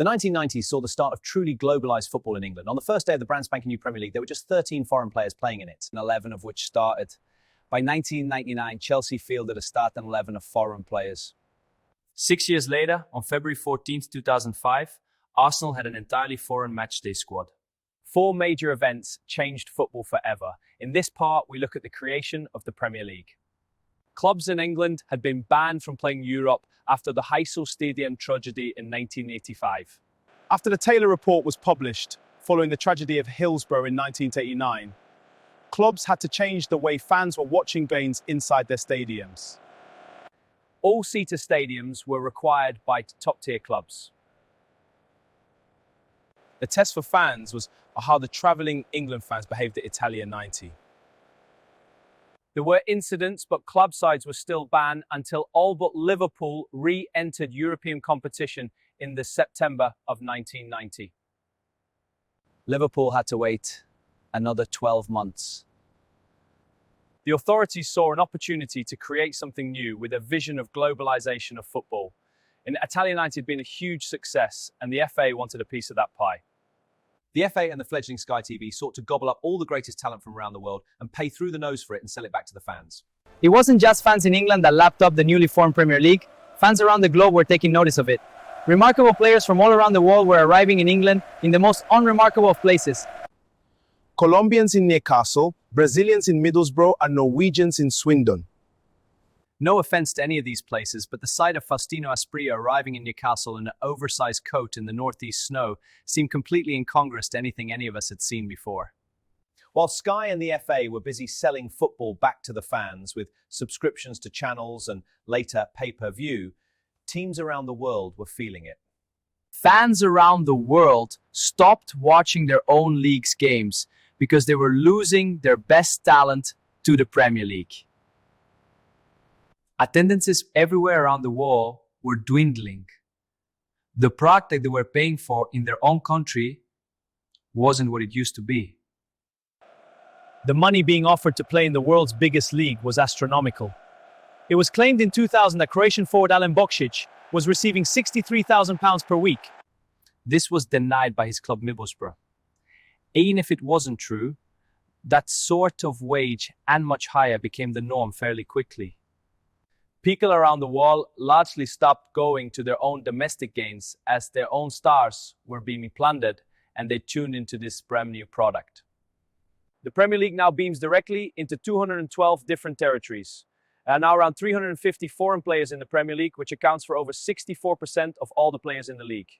The 1990s saw the start of truly globalised football in England. On the first day of the brand spanking new Premier League, there were just 13 foreign players playing in it, and 11 of which started. By 1999, Chelsea fielded a starting 11 of foreign players. 6 years later, on February 14, 2005, Arsenal had an entirely foreign matchday squad. 4 major events changed football forever. In this part, we look at the creation of the Premier League. Clubs in England had been banned from playing Europe after the Heysel Stadium tragedy in 1985. After the Taylor Report was published, following the tragedy of Hillsborough in 1989, clubs had to change the way fans were watching games inside their stadiums. All-seater stadiums were required by top-tier clubs. The test for fans was how the travelling England fans behaved at Italia 90. There were incidents, but club sides were still banned until all but Liverpool re-entered European competition in the September of 1990. Liverpool had to wait another 12 months. The authorities saw an opportunity to create something new with a vision of globalization of football. And Italia 90 had been a huge success, and the FA wanted a piece of that pie. The FA and the fledgling Sky TV sought to gobble up all the greatest talent from around the world and pay through the nose for it and sell it back to the fans. It wasn't just fans in England that lapped up the newly formed Premier League. Fans around the globe were taking notice of it. Remarkable players from all around the world were arriving in England in the most unremarkable of places. Colombians in Newcastle, Brazilians in Middlesbrough, and Norwegians in Swindon. No offence to any of these places, but the sight of Faustino Asprilla arriving in Newcastle in an oversized coat in the northeast snow seemed completely incongruous to anything any of us had seen before. While Sky and the FA were busy selling football back to the fans with subscriptions to channels and later pay-per-view, teams around the world were feeling it. Fans around the world stopped watching their own league's games because they were losing their best talent to the Premier League. Attendances everywhere around the world were dwindling. The product that they were paying for in their own country wasn't what it used to be. The money being offered to play in the world's biggest league was astronomical. It was claimed in 2000 that Croatian forward Alen Bokšić was receiving £63,000 per week. This was denied by his club Middlesbrough. Even if it wasn't true, that sort of wage and much higher became the norm fairly quickly. People around the world largely stopped going to their own domestic games as their own stars were being plundered, and they tuned into this brand new product. The Premier League now beams directly into 212 different territories. And now around 350 foreign players in the Premier League, which accounts for over 64% of all the players in the league.